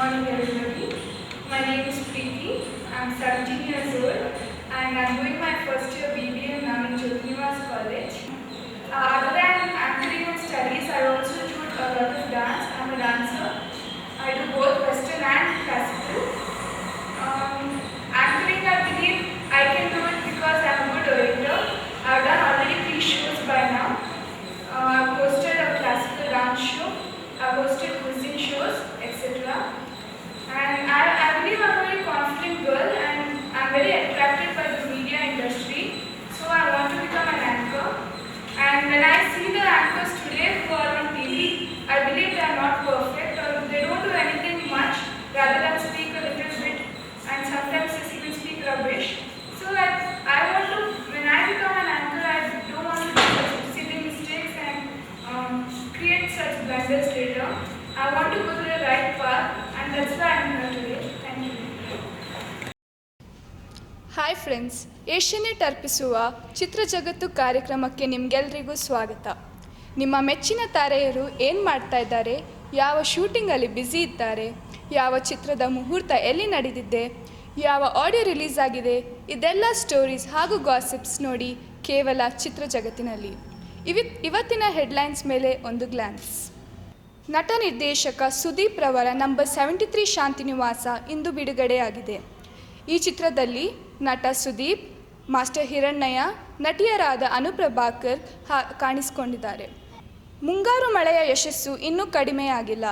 morning everybody. My name is Preeti. I'm 17 years old and I'm doing my first year BBA now in Jyotinivas College. Other than anchoring and studies, I also do a lot of dance. I'm a dancer. I do both Western and classical. Anchoring, I believe I can do it because I'm a good orator. I've done already 3 shows by now. I've hosted a classical dance show. I've hosted cuisine shows, etc. And I believe I'm a very confident girl and I'm very attracted by the media industry. So I want to become an anchor. And when I see the anchors today who are on TV, I believe they are not perfect or they don't do anything much rather than speak a little bit and sometimes they even speak rubbish. So I want to, when I become an anchor, I don't want to do such silly mistakes and create such blunders later. I want to go to the right path and that's why I'm here today. Thank you. Hi friends, Asianet ಅರ್ಪಿಸುವ ಚಿತ್ರಜಗತ್ತು ಕಾರ್ಯಕ್ರಮಕ್ಕೆ ನಿಮಗೆಲ್ರಿಗೂ ಸ್ವಾಗತ. ನಿಮ್ಮ ಮೆಚ್ಚಿನ ತಾರೆಯರು ಏನು ಮಾಡ್ತಾ ಇದ್ದಾರೆ, ಯಾವ ಶೂಟಿಂಗಲ್ಲಿ ಬ್ಯುಸಿ ಇದ್ದಾರೆ, ಯಾವ ಚಿತ್ರದ ಮುಹೂರ್ತ ಎಲ್ಲಿ ನಡೆದಿದೆ, ಯಾವ ಆಡಿಯೋ ರಿಲೀಸ್ ಆಗಿದೆ, ಇದೆಲ್ಲ ಸ್ಟೋರೀಸ್ ಹಾಗೂ ಗಾಸಿಪ್ಸ್ ನೋಡಿ ಕೇವಲ ಚಿತ್ರಜಗತ್ತಿನಲ್ಲಿ. ಇವತ್ತಿನ ಹೆಡ್ಲೈನ್ಸ್ ಮೇಲೆ ಒಂದು ಗ್ಲಾನ್ಸ್. ನಟ ನಿರ್ದೇಶಕ ಸುದೀಪ್ ರವರ ನಂಬರ್ 73 ಶಾಂತಿನಿವಾಸ ಇಂದು ಬಿಡುಗಡೆಯಾಗಿದೆ. ಈ ಚಿತ್ರದಲ್ಲಿ ನಟ ಸುದೀಪ್, ಮಾಸ್ಟರ್ ಹಿರಣ್ಣಯ್ಯ, ನಟಿಯರಾದ ಅನುಪ್ರಭಾಕರ್ ಕಾಣಿಸಿಕೊಂಡಿದ್ದಾರೆ. ಮುಂಗಾರು ಮಳೆಯ ಯಶಸ್ಸು ಇನ್ನೂ ಕಡಿಮೆಯಾಗಿಲ್ಲ.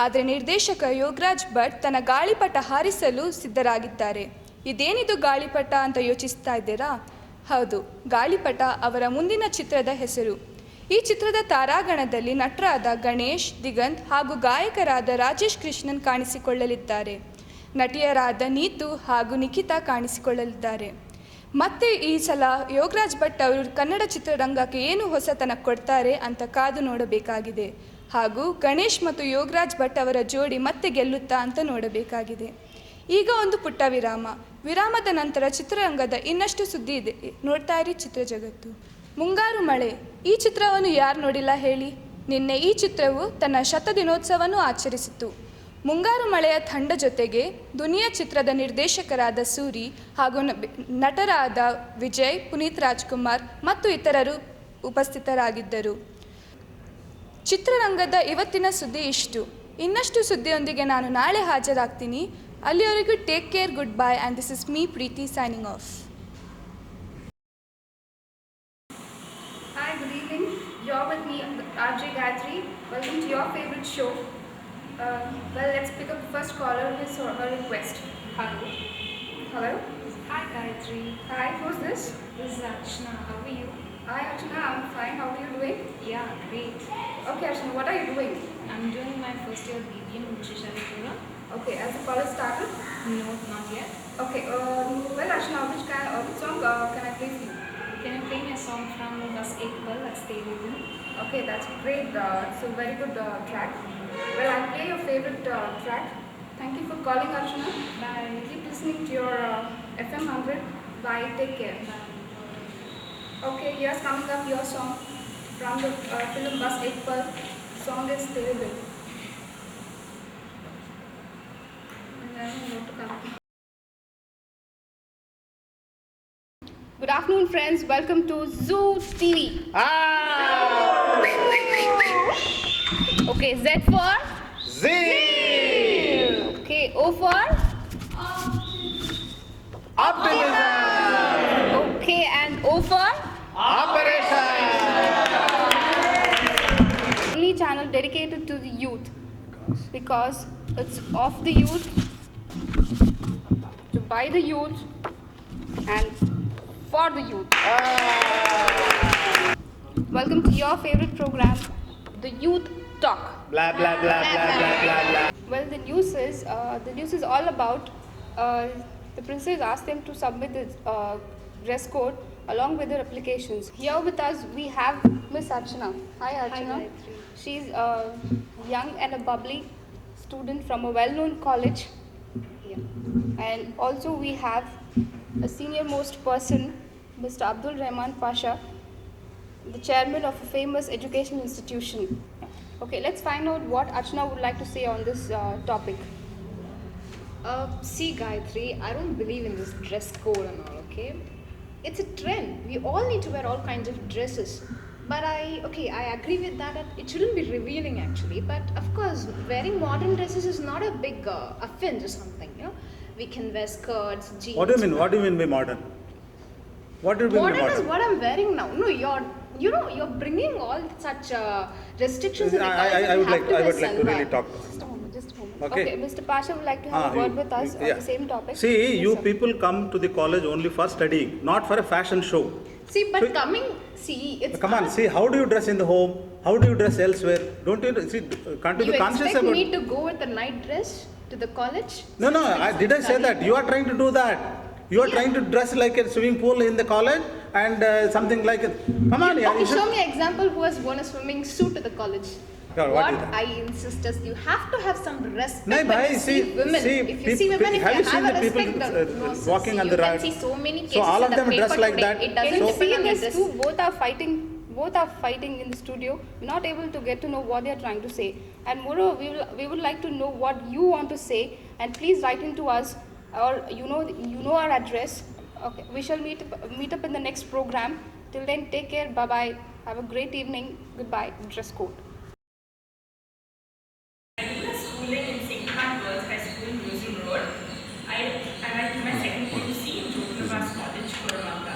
ಆದರೆ ನಿರ್ದೇಶಕ ಯೋಗರಾಜ್ ಭಟ್ ತನ್ನ ಗಾಳಿಪಟ ಹಾರಿಸಲು ಸಿದ್ಧರಾಗಿದ್ದಾರೆ. ಇದೇನಿದು ಗಾಳಿಪಟ ಅಂತ ಯೋಚಿಸ್ತಾ ಇದ್ದೀರಾ? ಹೌದು, ಗಾಳಿಪಟ ಅವರ ಮುಂದಿನ ಚಿತ್ರದ ಹೆಸರು. ಈ ಚಿತ್ರದ ತಾರಾಗಣದಲ್ಲಿ ನಟರಾದ ಗಣೇಶ್, ದಿಗಂತ್ ಹಾಗೂ ಗಾಯಕರಾದ ರಾಜೇಶ್ ಕೃಷ್ಣನ್ ಕಾಣಿಸಿಕೊಳ್ಳಲಿದ್ದಾರೆ. ನಟಿಯರಾದ ನೀತು ಹಾಗೂ ನಿಖಿತಾ ಕಾಣಿಸಿಕೊಳ್ಳಲಿದ್ದಾರೆ. ಮತ್ತೆ ಈ ಸಲ ಯೋಗರಾಜ್ ಭಟ್ ಅವರು ಕನ್ನಡ ಚಿತ್ರರಂಗಕ್ಕೆ ಏನು ಹೊಸತನ ಕೊಡ್ತಾರೆ ಅಂತ ಕಾದು ನೋಡಬೇಕಾಗಿದೆ. ಹಾಗೂ ಗಣೇಶ್ ಮತ್ತು ಯೋಗರಾಜ್ ಭಟ್ ಅವರ ಜೋಡಿ ಮತ್ತೆ ಗೆಲ್ಲುತ್ತಾ ಅಂತ ನೋಡಬೇಕಾಗಿದೆ. ಈಗ ಒಂದು ಪುಟ್ಟ ವಿರಾಮದ ನಂತರ ಚಿತ್ರರಂಗದ ಇನ್ನಷ್ಟು ಸುದ್ದಿ ಇದೆ. ನೋಡ್ತಾ ಇರಿ ಚಿತ್ರಜಗತ್ತು. ಮುಂಗಾರು ಮಳೆ, ಈ ಚಿತ್ರವನ್ನು ಯಾರು ನೋಡಿಲ್ಲ ಹೇಳಿ? ನಿನ್ನೆ ಈ ಚಿತ್ರವು ತನ್ನ ಶತದಿನೋತ್ಸವವನ್ನು ಆಚರಿಸಿತು. ಮುಂಗಾರು ಮಳೆಯ ತಂಡ ಜೊತೆಗೆ ದುನಿಯಾ ಚಿತ್ರದ ನಿರ್ದೇಶಕರಾದ ಸೂರಿ ಹಾಗೂ ನಟರಾದ ವಿಜಯ್, ಪುನೀತ್ ರಾಜ್ಕುಮಾರ್ ಮತ್ತು ಇತರರು ಉಪಸ್ಥಿತರಾಗಿದ್ದರು. ಚಿತ್ರರಂಗದ ಇವತ್ತಿನ ಸುದ್ದಿ ಇಷ್ಟು. ಇನ್ನಷ್ಟು ಸುದ್ದಿಯೊಂದಿಗೆ ನಾನು ನಾಳೆ ಹಾಜರಾಗ್ತೀನಿ. ಅಲ್ಲಿಯವರೆಗೂ take care, good bye, and this is me Preethi signing off. Hi, good evening. You're with me, RJ Gayatri. Welcome to your favorite show. Well, let's pick up the first caller with her request. Hello. Hello. Hi, Gayatri. Hi, who's this? This is Archana. How are you? Hi, Archana. I'm fine. How are you doing? Yeah, great. Okay, Archana, what are you doing? I'm doing my first year BBA in Vishisharipura. Okay, has the college started? No, not yet. Okay, well, Archana, which song can I play for you? Can you play me a song from Bas Ek Pal, Let's Stay Within? Okay, that's great. It's a very good track. Well, I'll play your favorite track. Thank you for calling, Archana. Bye. Keep listening to your FM 100. Bye. Take care. Bye. Okay, here's coming up your song from the film Bas Ek Pal. Song is Tere Dil. And I don't know what to come. Good afternoon, friends. Welcome to Zoo TV. Okay, Z for Z. Okay, O for Optimism. okay, and O for Operation. only channel dedicated to the youth because it's of the youth, to by the youth, and for the youth. Welcome to your favorite program, the Youth Talk. Blah blah blah blah blah blah blah. Well, the news is all about the principals asked them to submit the dress code along with their applications. Here with us we have Miss Archana. Hi, Archana. Hi, Gayatri. She's a young and a bubbly student from a well-known college. Yeah. And also we have a senior most person, Mr. Abdul Rahman Pasha, the chairman of a famous educational institution. Okay, let's find out what Archana would like to say on this topic. See, Gayatri, I don't believe in this dress code and all, okay? It's a trend. We all need to wear all kinds of dresses. But I agree with that. It shouldn't be revealing actually. But of course, wearing modern dresses is not a big offense or something, you know? We can wear skirts, jeans. What do you mean? What do you mean by modern? What do you mean by Modern is modern? what I'm wearing now. No, you're bringing all such restrictions in the I would like to really salwar. talk. Just a moment. Okay. Mr. Pasha would like to have a word with us on the same topic. See, Yes, you sir. people come to the college only for studying, not for a fashion show. See, but So- it's Come on, see, how do you dress in the home? How do you dress elsewhere? Don't you see? Can't you You be conscious expect about? me to go with a night dress to the college? No, did I say that? You are trying to do that. You are trying to dress like a swimming pool in the college and something like it. Come on, yeah. Okay, you should- show me an example who has worn a swimming suit to the college. God, what is that? I insist is you have to have some respect No, when bhai, you see women. If you see women, if have you you seen have the a people respect, no, sis, walking on you the can road? see so many cases So all of in the them dress paper like today. that. It doesn't Can you So- see depend on your this dress. too? Both are fighting in the studio. We're not able to get to know what they are trying to say. And moreover, we would like to know what you want to say. And please write into us, or you know our address. Okay, we shall meet up in the next program. Till then, take care. Bye bye. Have a great evening. Goodbye. Dress code. Schooling in St. Girls High School, New Zealand Road. I did my second PUC in Jyotirabhas College, Koramanga.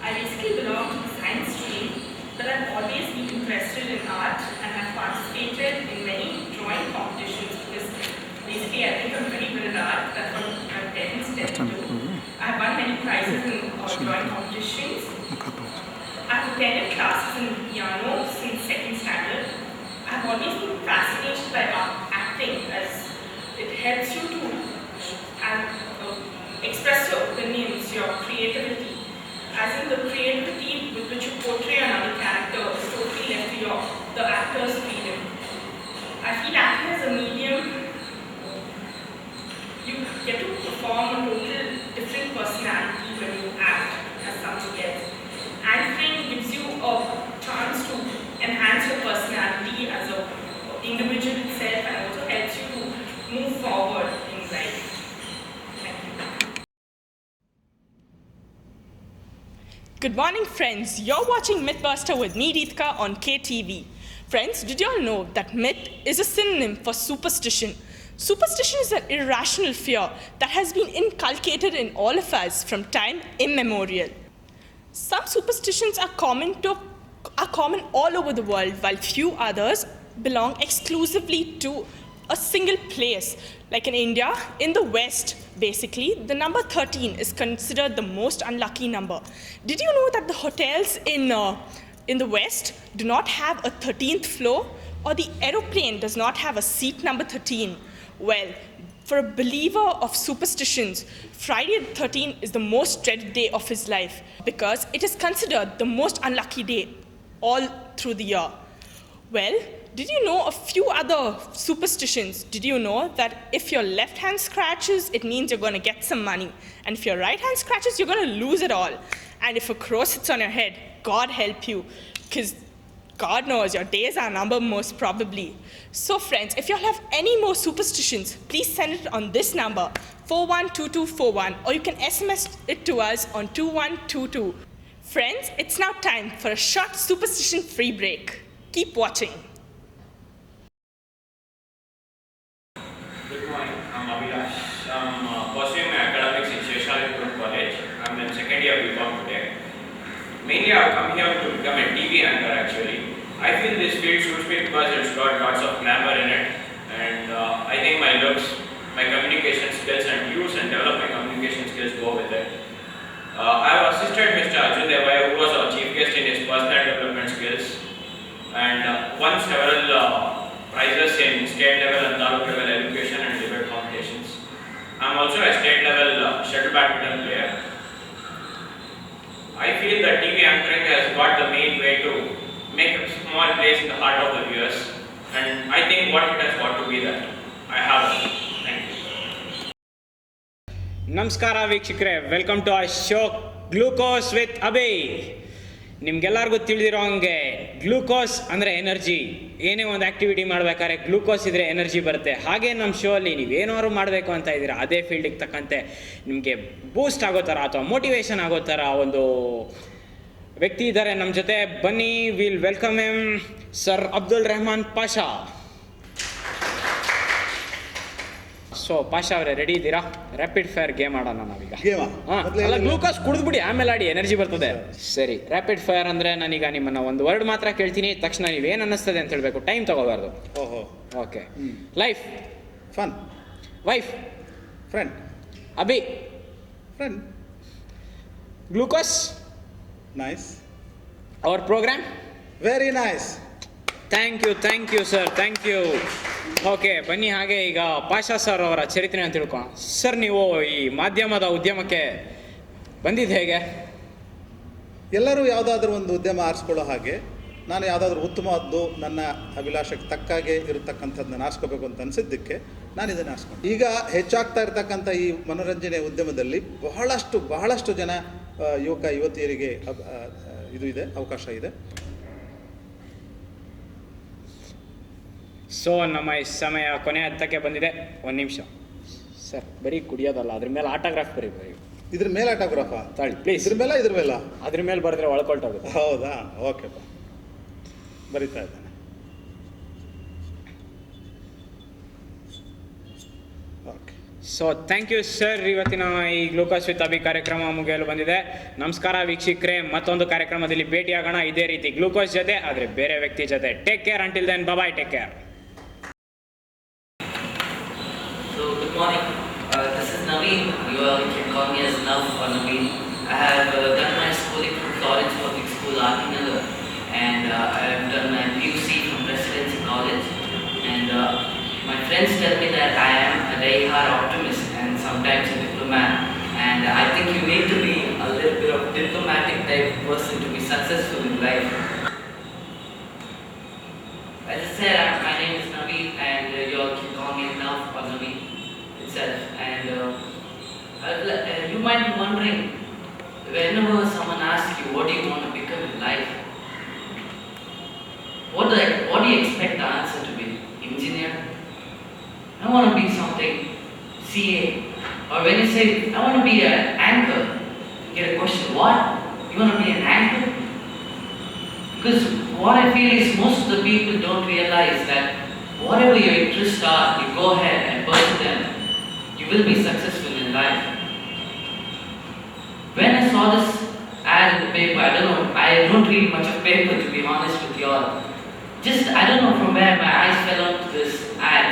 I basically belong to the science stream, but I've always been interested in art and have participated in many drawing competitions because basically I think I'm very good at art. That's what my parents tell me to do. I've won many prizes in drawing competitions. I've attended classes in piano since second standard. I've always been fascinated by acting as it helps you to express your opinions, your creativity. As in the creativity with which you portray another character is totally left to the actor's freedom. I feel acting as a medium, you get to perform a total different personality when you act as something else. Anchoring gives you a chance to enhance your personality as an individual itself and also helps you to move forward in life. Thank you. Good morning, friends. You're watching Mythbuster with me, Ritika, on KTV. Friends, did you all know that myth is a synonym for superstition? Superstition is an irrational fear that has been inculcated in all of us from time immemorial. Some superstitions are common all over the world, while few others belong exclusively to a single place. Like in India, in the West, basically, the number 13 is considered the most unlucky number. Did you know that the hotels in the West do not have a 13th floor, or the aeroplane does not have a seat number 13? Well, for a believer of superstitions, Friday the 13th is the most dreaded day of his life because it is considered the most unlucky day all through the year. Well, did you know a few other superstitions? Did you know that if your left hand scratches, it means you're going to get some money? And if your right hand scratches, you're going to lose it all. And if a crow sits on your head, God help you, because God knows your days are numbered most probably. So friends, if you all have any more superstitions, please send it on this number, 412241, or you can SMS it to us on 2122. Friends, it's now time for a short superstition free break. Keep watching. Good morning, I'm Abhilash. I'm pursuing my academics in Sheshalipur College. I'm in second year BCom today. Mainly I've come here to become a TV anchor actually. I feel this field suits me because it's got lots of glamour in it, and I think my looks, my communication skills and use and develop my communication skills go with it. I have assisted Mr. Arjun Devaya, who was our chief guest in his personal development skills, and won several prizes in state level and taluk level education and debate competitions. I am also a state level shuttle badminton player. I feel that TV anchoring has got the main way to make a small place in the heart of the viewers, and I think what it has got to be that I have it. Thank you. ನಮಸ್ಕಾರ ವೀಕ್ಷಕರೇ, welcome to our show glucose with Abhay. ನಿಮ್ಗೆಲ್ಲರಿಗೂ ತಿಳಿದಿರೋ ಹಂಗೆ glucose ಅಂದರೆ energy. ಏನೇ ಒಂದು activity ಮಾಡಬೇಕಾದ್ರೆ glucose ಇದ್ದರೆ ಎನರ್ಜಿ ಬರುತ್ತೆ. ಹಾಗೆ ನಮ್ಮ ಶೋ ಅಲ್ಲಿ ನೀವೇನಾದ್ರು ಮಾಡಬೇಕು ಅಂತ ಇದ್ದೀರಾ, ಅದೇ ಫೀಲ್ಡಿಗೆ ತಕ್ಕಂತೆ ನಿಮಗೆ ಬೂಸ್ಟ್ ಆಗೋ ಥರ ಅಥವಾ ಮೋಟಿವೇಶನ್ ಆಗೋ ಥರ ಒಂದು ವ್ಯಕ್ತಿ ಇದ್ದಾರೆ ನಮ್ಮ ಜೊತೆ. ಬನ್ನಿ, will welcome him sir Abdul Rehman Pasha. So Pasha ಅವರೇ, ರೆಡಿ ಇದ್ದೀರಾ? ರ್ಯಾಪಿಡ್ ಫೈರ್ ಗೇಮ್ ಆಡೋಣ ನಾವೀಗ. ಅಲ್ಲ, ಗ್ಲೂಕೋಸ್ ಕುಡಿದ್ಬಿಡಿ, ಆಮೇಲೆ ಆಡಿ, ಎನರ್ಜಿ ಬರ್ತದೆ. ಸರಿ, ರ್ಯಾಪಿಡ್ ಫೈರ್ ಅಂದರೆ ನಾನೀಗ ನಿಮ್ಮನ್ನು ಒಂದು ವರ್ಡ್ ಮಾತ್ರ ಕೇಳ್ತೀನಿ, ತಕ್ಷಣ ನೀವೇನು ಅನ್ನಿಸ್ತದೆ ಅಂತ ಹೇಳಬೇಕು, ಟೈಮ್ ತಗೋಬಾರ್ದು. ಓಹೋ, okay. Life, fun. Wife, friend. Abhi, friend. Glucose, nice. Our program, very nice. Thank you sir, thank you. Okay, ಬನ್ನಿ ಹಾಗೆ ಈಗ ಪಾಷಾ ಸರ್ ಅವರ ಚರಿತ್ರೆ ಅಂತ ತಿಳ್ಕೊಳ್ಳೋಣ. ಸರ್, ನೀವು ಈ ಮಾಧ್ಯಮದ ಉದ್ಯಮಕ್ಕೆ ಬಂದಿದ್ದು ಹೇಗೆ? ಎಲ್ಲರೂ ಯಾವುದಾದ್ರೂ ಒಂದು ಉದ್ಯಮ ಆರಿಸ್ಕೊಳ್ಳೋ ಹಾಗೆ ನಾನು ಯಾವುದಾದ್ರೂ ಉತ್ತಮವಾದ್ದು ನನ್ನ ಅಭಿಲಾಷಕ್ಕೆ ತಕ್ಕಾಗೆ ಇರತಕ್ಕಂಥದ್ದನ್ನು ಆರಿಸ್ಕೋಬೇಕು ಅಂತ ಅನಿಸಿದ್ದಕ್ಕೆ ನಾನು ಇದನ್ನು ಆರಿಸ್ಕೊಂಡು. ಈಗ ಹೆಚ್ಚಾಗ್ತಾ ಇರತಕ್ಕಂಥ ಈ ಮನೋರಂಜನೆ ಉದ್ಯಮದಲ್ಲಿ ಬಹಳಷ್ಟು ಜನ ಯುವಕ ಯುವತಿಯರಿಗೆ ಇದು ಇದೆ, ಅವಕಾಶ ಇದೆ. ಸೊ ನಮ್ಮ ಈ ಸಮಯ ಕೊನೆ ಹಂತಕ್ಕೆ ಬಂದಿದೆ. ಒಂದು ನಿಮಿಷ ಸರ್, ಬರೀ ಕುಡಿಯೋದಲ್ಲ, ಅದ್ರ ಮೇಲೆ ಆಟೋಗ್ರಾಫ್ ಬರೀ. ಇದ್ರ ಮೇಲೆ ಆಟೋಗ್ರಾಫಾ? ತಾಳಿ ಪ್ಲೀಸ್. ಇದ್ರ ಮೇಲೆ ಅದ್ರ ಮೇಲೆ ಬರೆದ್ರೆ ಒಳ್ಕೊಳ್ಟೋಗುತ್ತೆ. ಹೌದಾ? ಓಕೆಪ್ಪ, ಬರಿತಾ ಇದ್ದಾನೆ. Okay. So thank you sir. ಇವತ್ತಿನ ಈ ಗ್ಲೂಕೋಸ್ ವಿತ್ ಅಭಿ ಕಾರ್ಯಕ್ರಮ ಮುಗಿಯಲು ಬಂದಿದೆ. ನಮಸ್ಕಾರ ವೀಕ್ಷಕರೇ, ಮತ್ತೊಂದು ಕಾರ್ಯಕ್ರಮದಲ್ಲಿ ಭೇಟಿಯಾಗೋಣ ಇದೇ ರೀತಿ ಗ್ಲೂಕೋಸ್ ಜೊತೆ, ಆದರೆ ಬೇರೆ ವ್ಯಕ್ತಿ ಜೊತೆ. Take care, until then bye, take care. So good morning. This is Naveen. You can call me as Nav or Naveen. I have done my schooling from Florence Public School, Artinagar, and I have done my PUC from Presidency College. And my friends tell me that I am a die-hard optimist and sometimes a diplomat. And I think you need to be a little bit of diplomatic type person to be successful in life. As I said, my name is Naveen, and you all can call me Nav or Naveen itself. And you might be wondering, whenever someone asks you, what do you want to become in life? What do you expect the answer to be? Engineer? I want to be something, CA. Or when you say, I want to be an anchor, you get a question, what? You want to be an anchor? Because what I feel is most of the people don't realize that whatever your interests are, you go ahead and pursue them, you will be successful in life. When I saw this ad in the paper, I don't read much of paper, to be honest with you all. I don't know from where my eyes fell onto this ad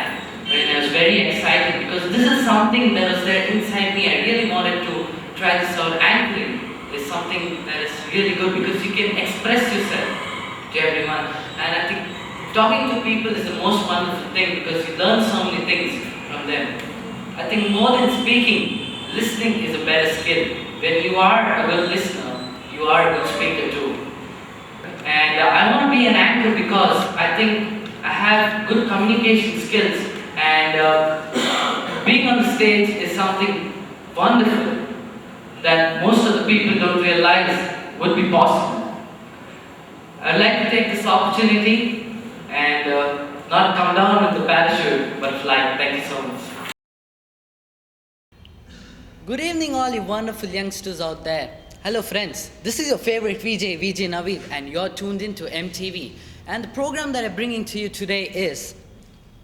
when I was very excited, because this is something that was there inside me. I really wanted to try this out. Anchoring is something that is really good because you can express yourself to everyone. And I think talking to people is the most wonderful thing because you learn so many things from them. I think more than speaking, listening is a better skill. When you are a good listener, you are a good speaker too. And I want to be an anchor because I think I have good communication skills, and being on the stage is something wonderful that most of the people don't realize would be possible. I'd like to take this opportunity and not come down with the parachute, but fly. Thank you so much. Good evening, all you wonderful youngsters out there. Hello friends, this is your favorite VJ Naveed, and you're tuned into MTV. And the program that I'm bringing to you today is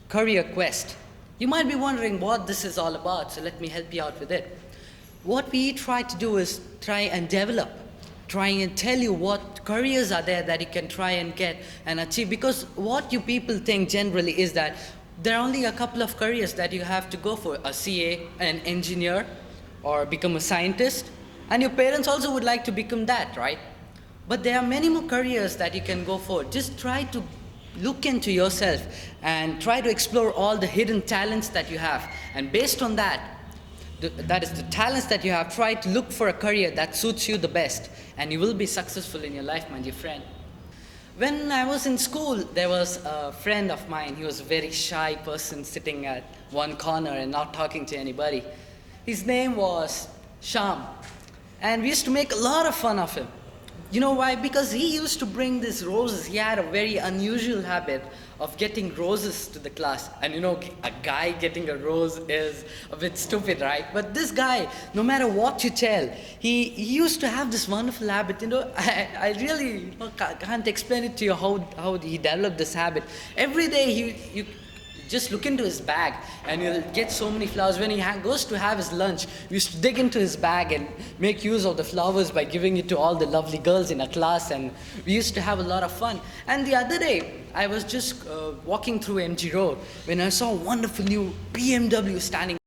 Career Quest. You might be wondering what this is all about, so let me help you out with it. What we try to do is try and develop, try and tell you what careers are there that you can try and get and achieve. Because what you people think generally is that there are only a couple of careers that you have to go for: a CA, an engineer, or become a scientist. And your parents also would like to become that, right? But there are many more careers that you can go for. Just try to look into yourself and try to explore all the hidden talents that you have. And based on that, that is the talents that you have, try to look for a career that suits you the best. And you will be successful in your life, my dear friend. When I was in school, there was a friend of mine. He was a very shy person sitting at one corner and not talking to anybody. His name was Sham. And we used to make a lot of fun of him. You know why? Because he used to bring these roses. He had a very unusual habit of getting roses to the class. And you know, a guy getting a rose is a bit stupid, right? But this guy, no matter what you tell, he used to have this wonderful habit. You know, I really can't explain it to you how he developed this habit. Every day you just look into his bag and you'll get so many flowers. When he goes to have his lunch, we used to dig into his bag and make use of the flowers by giving it to all the lovely girls in a class, and we used to have a lot of fun. And the other day, I was just walking through MG Road when I saw a wonderful new BMW standing